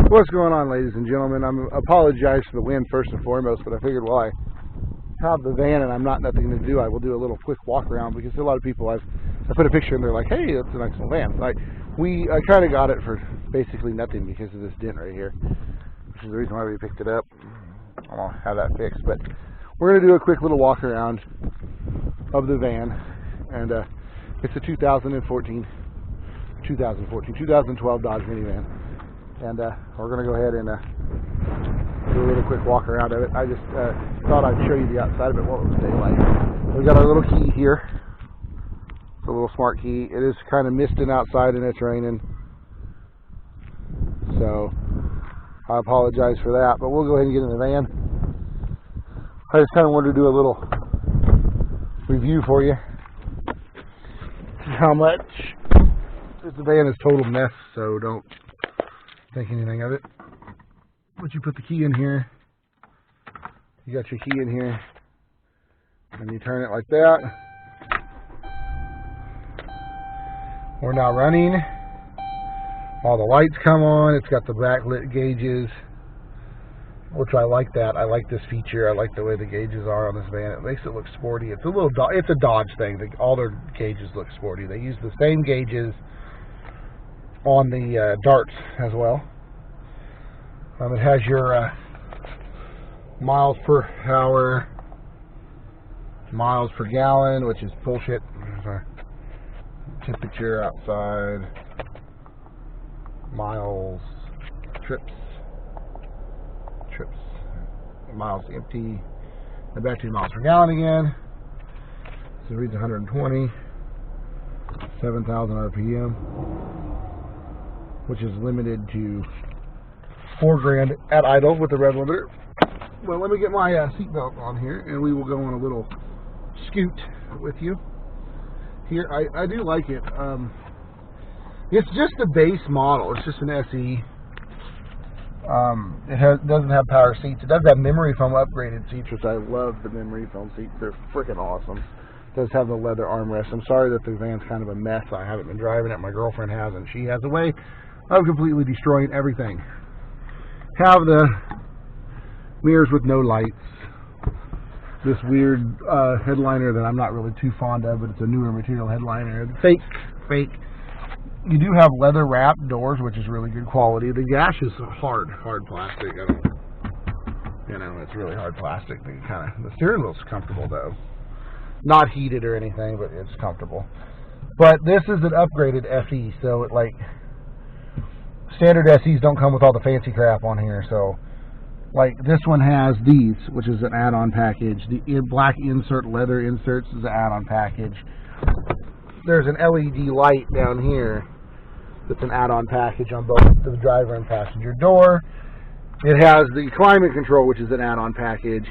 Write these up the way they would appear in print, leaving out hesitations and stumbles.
What's going on, ladies and gentlemen? I apologize for the wind first and foremost, but I figured while I have the van and I'm not nothing to do, I will do a little quick walk around, because a lot of people I put a picture and they're like, hey, that's a nice little van. I kind of got it for basically nothing because of this dent right here, which is the reason why we picked it up. I'll have that fixed, but we're going to do a quick little walk around of the van, and it's a 2012 Dodge minivan. And we're going to go ahead and do a little quick walk around of it. I just thought I'd show you the outside of it while it was daylight. We got our little key here. It's a little smart key. It is kind of misting outside and it's raining, so I apologize for that. But we'll go ahead and get in the van. I just kind of wanted to do a little review for you. How much? The van is total mess, so don't think anything of it. But you put the key in here, you got your key in here, and you turn it like that. We're now running. All the lights come on. It's got the backlit gauges, which I like that. I like this feature. I like the way the gauges are on this van. It makes it look sporty. It's a little it's a Dodge thing. All their gauges look sporty. They use the same gauges on the darts as well. It has your miles per hour, miles per gallon, which is bullshit. There's our temperature outside, miles, trips, miles empty, and back to miles per gallon again. So it reads 120, 7,000 RPM, which is limited to 4 grand at idle with the rev limiter. Well, let me get my seatbelt on here, and we will go on a little scoot with you. Here, I do like it. It's just a base model. It's just an SE. It doesn't have power seats. It does have memory foam upgraded seats, which I love. The memory foam seats, they're freaking awesome. It does have the leather armrest. I'm sorry that the van's kind of a mess. I haven't been driving it. My girlfriend has, and she has a way of completely destroying everything. Have the mirrors with no lights. This weird headliner that I'm not really too fond of, but it's a newer material headliner. Fake. You do have leather wrapped doors, which is really good quality. The dash is hard plastic. It's really hard plastic. The steering wheel's comfortable though. Not heated or anything, but it's comfortable. But this is an upgraded FE, so standard SEs don't come with all the fancy crap on here. So, like this one has these, which is an add-on package. The black leather inserts is an add-on package. There's an LED light down here that's an add-on package on both the driver and passenger door. It has the climate control, which is an add-on package.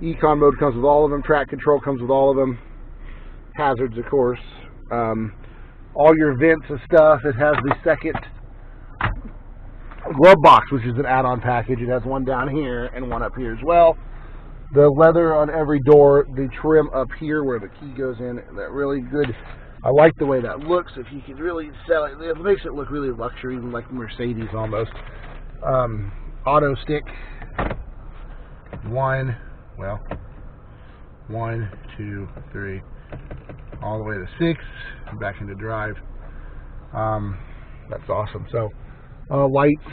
Econ mode comes with all of them. Track control comes with all of them. Hazards, of course. All your vents and stuff. It has the second glove box, which is an add-on package. It has one down here and one up here as well. The leather on every door, the trim up here where the key goes in, that really good. I like the way that looks. If you could really sell it, it makes it look really luxury, even like Mercedes almost. Auto stick. 1, 2, 3, all the way to 6, back into drive. That's awesome. So, lights,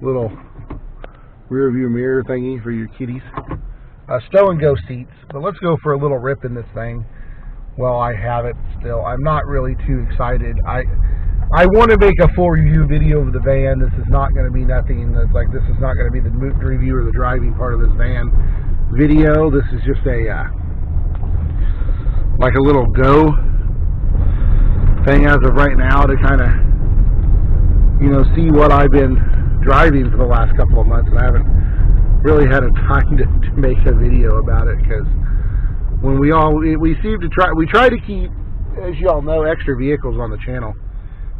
little rear view mirror thingy for your kitties. Stow and go seats. But let's go for a little rip in this thing. Well, I have it still. I'm not really too excited. I want to make a full review video of the van. This is not going to be nothing that's like, this is not going to be the review or the driving part of this van video. This is just like a little go thing as of right now to kind of, see what I've been driving for the last couple of months, and I haven't really had a time to make a video about it, because when we try to keep, as you all know, extra vehicles on the channel,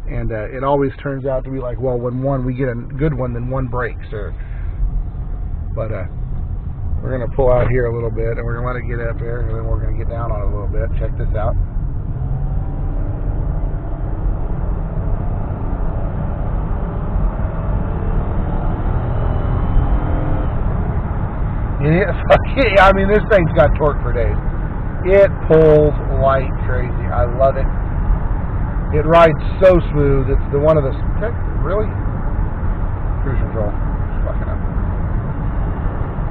and it always turns out to be like, well, when we get a good one, then one breaks. But we're going to pull out here a little bit, and we're going to let it get up there, and then we're going to get down on it a little bit. Check this out. It is. I mean, this thing's got torque for days. It pulls like crazy. I love it. It rides so smooth. It's the one of the... Really? Cruise control. It's fucking up.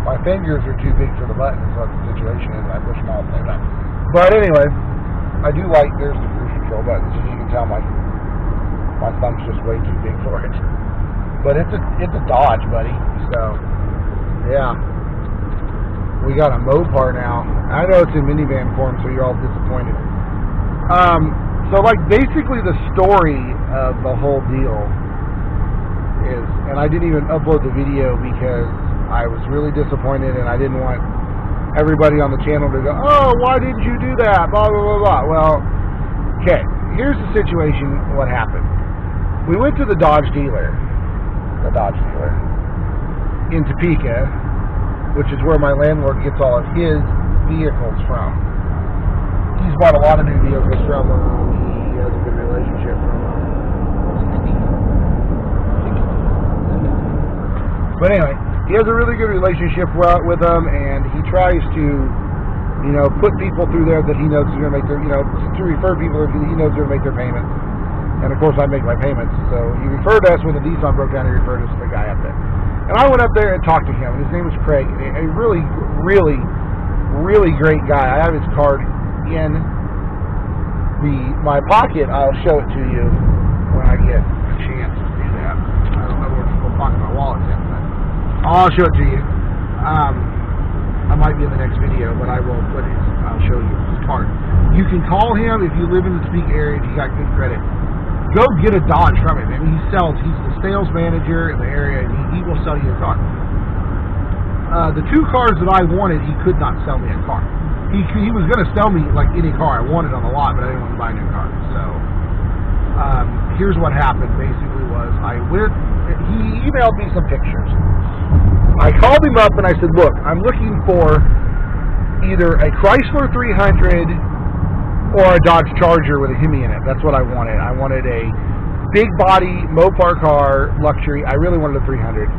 My fingers are too big for the buttons. That's what the situation is. I push them all at the same time. But anyway, I do like... There's the cruise control buttons. As you can tell, my thumb's just way too big for it. But it's a Dodge, buddy. So, yeah. We got a Mopar now. I know it's in minivan form, so you're all disappointed. So, like, basically the story of the whole deal is, and I didn't even upload the video because I was really disappointed and I didn't want everybody on the channel to go, oh, why didn't you do that? Blah, blah, blah, blah. Well, okay, here's the situation, what happened. We went to the Dodge dealer in Topeka, which is where my landlord gets all of his vehicles from. He's bought a lot of new vehicles from them. He has a good relationship from them. But anyway, he has a really good relationship with them, and he tries to, you know, put people through there that he knows are going to make their, you know, to refer people that he knows are going to make their payments. And of course, I make my payments. So he referred us when the Nissan broke down. He referred us to the guy up there. And I went up there and talked to him, and his name was Craig. A really, really, really great guy. I have his card in my pocket. I'll show it to you when I get a chance to do that. I don't know what pocket my wallet's in, but I'll show it to you. I might be in the next video, but I'll show you his card. You can call him if you live in the Topeka area and you got good credit. Go get a Dodge from him. I mean, he's the sales manager in the area, and he will sell you a car. The two cars that I wanted, he could not sell me a car. He was going to sell me like any car I wanted on the lot, but I didn't want to buy a new car. So here's what happened. Basically, he emailed me some pictures. I called him up and I said, look, I'm looking for either a Chrysler 300 or a Dodge Charger with a Hemi in it. That's what I wanted. I wanted a big body Mopar car, luxury. I really wanted a 300.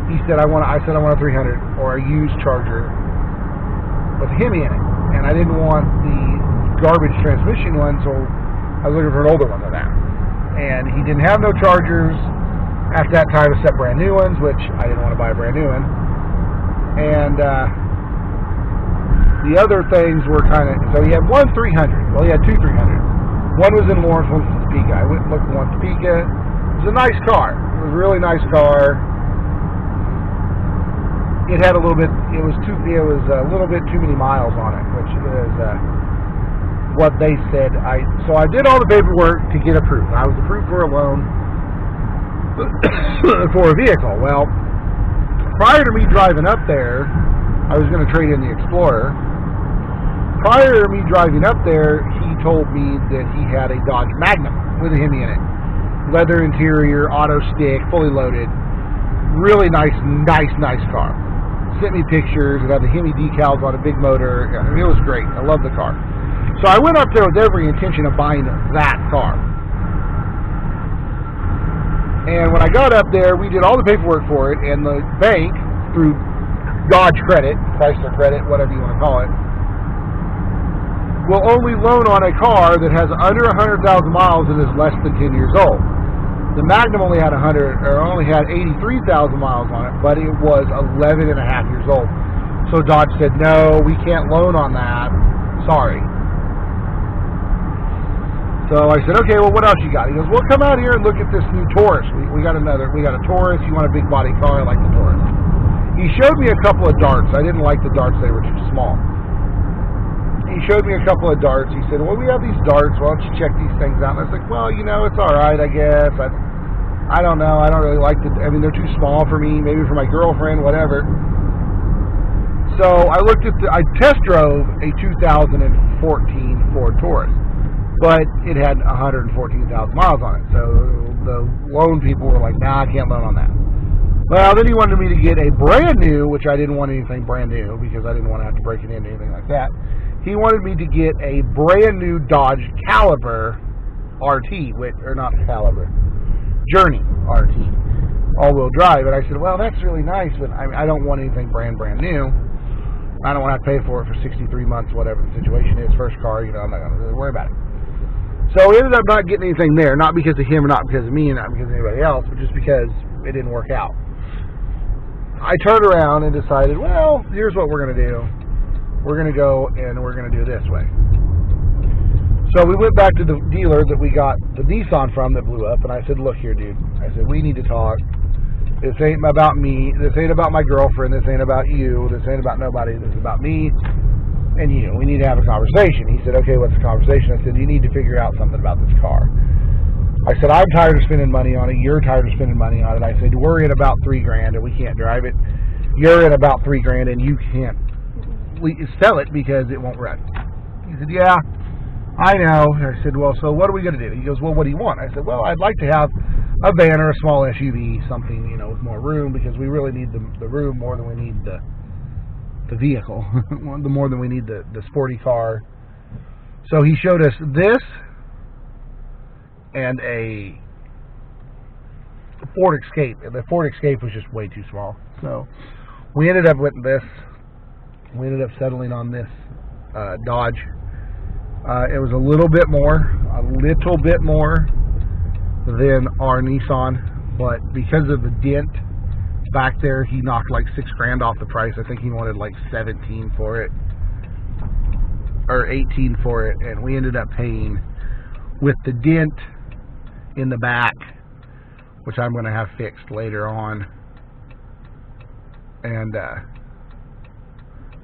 He said, I said I want a 300 or a used Charger with a Hemi in it. And I didn't want the garbage transmission one, so I was looking for an older one than that. And he didn't have no Chargers at that time except brand new ones, which I didn't want to buy a brand new one. And the other things were kind of... So he had one 300. Well, he had two 300s. One was in Lawrence, one was in Topeka. I went and looked at one in Topeka. It was a nice car. It was a really nice car. It had a little bit... It was a little bit too many miles on it, which is what they said. So I did all the paperwork to get approved. I was approved for a loan for a vehicle. Well, prior to me driving up there, I was going to trade in the Explorer. Prior to me driving up there, he told me that he had a Dodge Magnum with a Hemi in it. Leather interior, auto stick, fully loaded. Really nice car. Sent me pictures. It had the Hemi decals on a big motor. I mean, it was great. I love the car. So I went up there with every intention of buying that car. And when I got up there, we did all the paperwork for it, and the bank, through Dodge Credit, Chrysler Credit, whatever you want to call it, will only loan on a car that has under 100,000 miles and is less than 10 years old. The Magnum only had 83,000 miles on it, but it was 11 and a half years old. So Dodge said, no, we can't loan on that. Sorry. So I said, okay, well, what else you got? He goes, well, come out here and look at this new Taurus. We got a Taurus. You want a big body car? I like the Taurus. He showed me a couple of darts. I didn't like the darts. They were too small. He showed me a couple of darts. He said, well, we have these darts. Why don't you check these things out? And I was like, well, you know, it's all right, I guess. I don't know. I don't really like I mean, they're too small for me. Maybe for my girlfriend, whatever. So I test drove a 2014 Ford Taurus. But it had 114,000 miles on it. So the loan people were like, nah, I can't loan on that. Well, then he wanted me to get a brand new, which I didn't want anything brand new because I didn't want to have to break it into anything like that. He wanted me to get a brand new Dodge Caliber RT, or not Caliber, Journey RT, all-wheel drive. And I said, well, that's really nice, but I don't want anything brand new. I don't want to pay for it for 63 months, whatever the situation is. First car, I'm not going to really worry about it. So we ended up not getting anything there, not because of him or not because of me and not because of anybody else, but just because it didn't work out. I turned around and decided, well, here's what we're going to do. We're going to go and we're going to do it this way. So we went back to the dealer that we got the Nissan from that blew up, and I said, look here, dude. I said, we need to talk. This ain't about me. This ain't about my girlfriend. This ain't about you. This ain't about nobody. This is about me and you. We need to have a conversation. He said, okay, what's the conversation? I said, you need to figure out something about this car. I said, I'm tired of spending money on it. You're tired of spending money on it. I said, we're in about $3,000 and we can't drive it. You're in about $3,000 and you can't sell it because it won't run. He said, yeah, I know. I said, well, so what are we going to do? He goes, well, what do you want? I said, well, I'd like to have a van or a small SUV, something, with more room, because we really need the room more than we need the vehicle, the more than we need the sporty car. So he showed us this and a Ford Escape, and the Ford Escape was just way too small. So we ended up with this. We ended up settling on this Dodge. It was a little bit more than our Nissan, but because of the dent back there, he knocked like $6,000 off the price. I think he wanted like 17 for it, or 18 for it, and we ended up paying with the dent in the back, which I'm going to have fixed later on, and I'm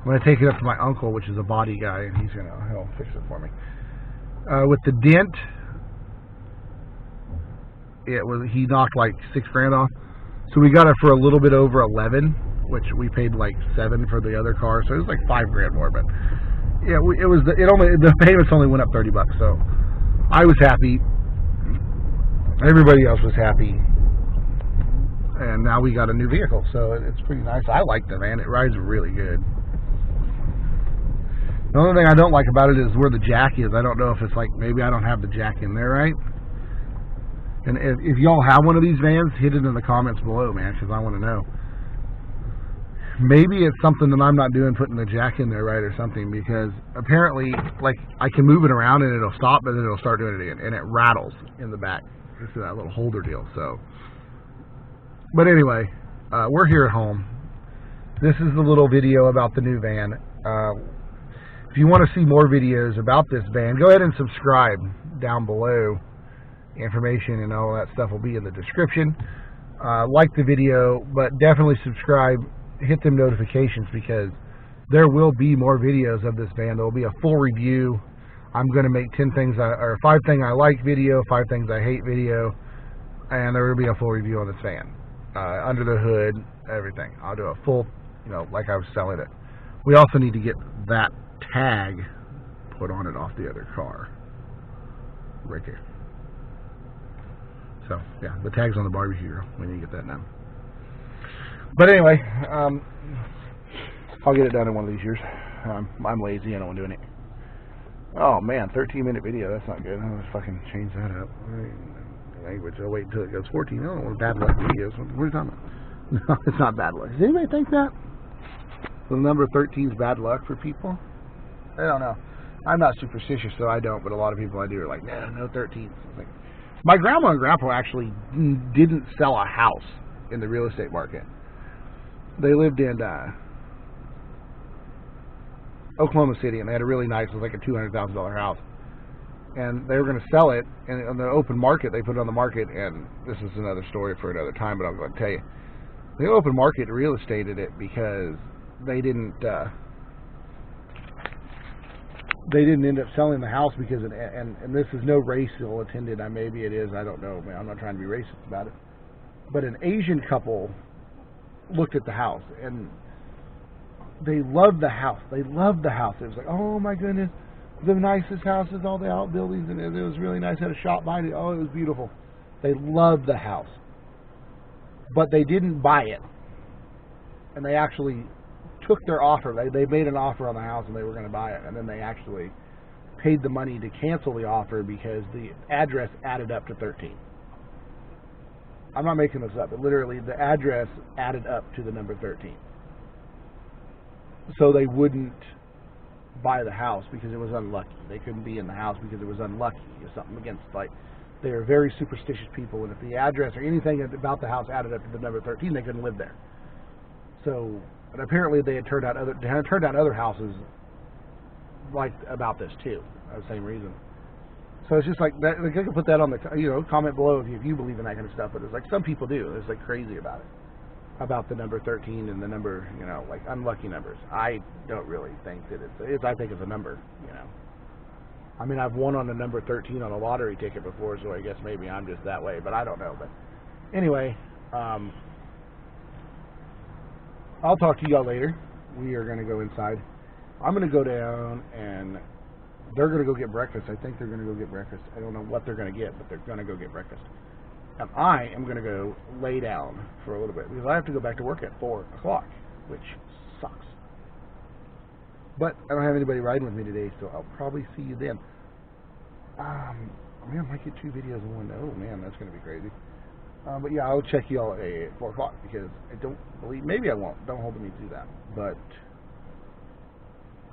going to take it up to my uncle, which is a body guy, and he'll fix it for me. With the dent, he knocked like $6,000 off, so we got it for a little bit over 11, which we paid like 7 for the other car, so it was like $5,000 more. But yeah, the payments only went up $30, so I was happy. Everybody else was happy, and now we got a new vehicle, so it's pretty nice. I like the van; it rides really good. The only thing I don't like about it is where the jack is. I don't know if it's like maybe I don't have the jack in there right. And if y'all have one of these vans, hit it in the comments below, man, because I want to know. Maybe it's something that I'm not doing, putting the jack in there right or something, because apparently, like, I can move it around and it'll stop, but then it'll start doing it again, and it rattles in the back. This is that little holder deal. So, but anyway, we're here at home. This is the little video about the new van. If you want to see more videos about this van, go ahead and subscribe down below. Information and all that stuff will be in the description. Like the video, but definitely subscribe. Hit them notifications, because there will be more videos of this van. There will be a full review. I'm going to make 5 things I like video, 5 things I hate video, and there will be a full review on this van, under the hood, everything. I'll do a full, like I was selling it. We also need to get that tag put on it off the other car, right there. So yeah, the tag's on the barbecue grill. We need to get that done. But anyway, I'll get it done in one of these years. I'm lazy. I don't want to do it. Oh man, 13-minute video. That's not good. I'll just fucking change that up. Language. I'll wait until it goes 14. I don't want bad luck videos. What are you talking about? No, it's not bad luck. Does anybody think that? The number 13 is bad luck for people? I don't know. I'm not superstitious, so I don't. But a lot of people I do are like, nah, no 13. Like, my grandma and grandpa actually didn't sell a house in the real estate market. They lived in Oklahoma City, and they had a really nice, it was like a $200,000 house. And they were going to sell it, and on the open market, they put it on the market, and this is another story for another time, but I'm going to tell you. The open market real estated it because they didn't end up selling the house because, and this is no racial attended, maybe it is, I don't know, man, I'm not trying to be racist about it, but an Asian couple looked at the house, and they loved the house. They loved the house. It was like, oh my goodness, the nicest houses, all the outbuildings, and it was really nice. Had a shop behind it. Oh, it was beautiful. They loved the house, but they didn't buy it, and they actually took their offer. They made an offer on the house, and they were going to buy it, and then they actually paid the money to cancel the offer because the address added up to 13. I'm not making this up, but literally the address added up to the number 13. So they wouldn't buy the house because it was unlucky. They couldn't be in the house because it was unlucky or something against, like, they're very superstitious people, and if the address or anything about the house added up to the number 13, they couldn't live there. So, and apparently they had turned down other houses like about this too, for the same reason. So it's just like that. Like, I can put that on the comment below if you believe in that kind of stuff. But it's like some people do. It's like crazy about it, about the number 13 and the number, like unlucky numbers. I don't really think that it's. I think it's a number. I mean, I've won on the number 13 on a lottery ticket before, so I guess maybe I'm just that way. But I don't know. But anyway, I'll talk to y'all later. We are going to go inside. I'm going to go down and they're going to go get breakfast. I think they're going to go get breakfast. I don't know what they're going to get, but they're going to go get breakfast. And I am going to go lay down for a little bit because I have to go back to work at 4 o'clock, which sucks. But I don't have anybody riding with me today, so I'll probably see you then. Man, I might get 2 videos in one day. Oh, man, that's going to be crazy. But yeah, I'll check y'all at 4 o'clock because I don't believe, maybe I won't. Don't hold me to do that. But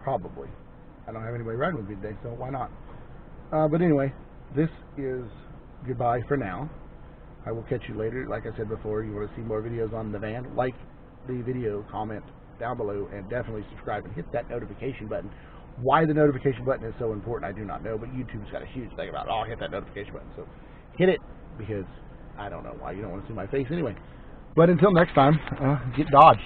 probably. I don't have anybody riding with me today, so why not? But anyway, this is goodbye for now. I will catch you later. Like I said before, you want to see more videos on the van, like the video, comment down below, and definitely subscribe and hit that notification button. Why the notification button is so important, I do not know, but YouTube's got a huge thing about, oh, hit that notification button. So hit it, because I don't know why. You don't want to see my face anyway. But until next time, get dodged.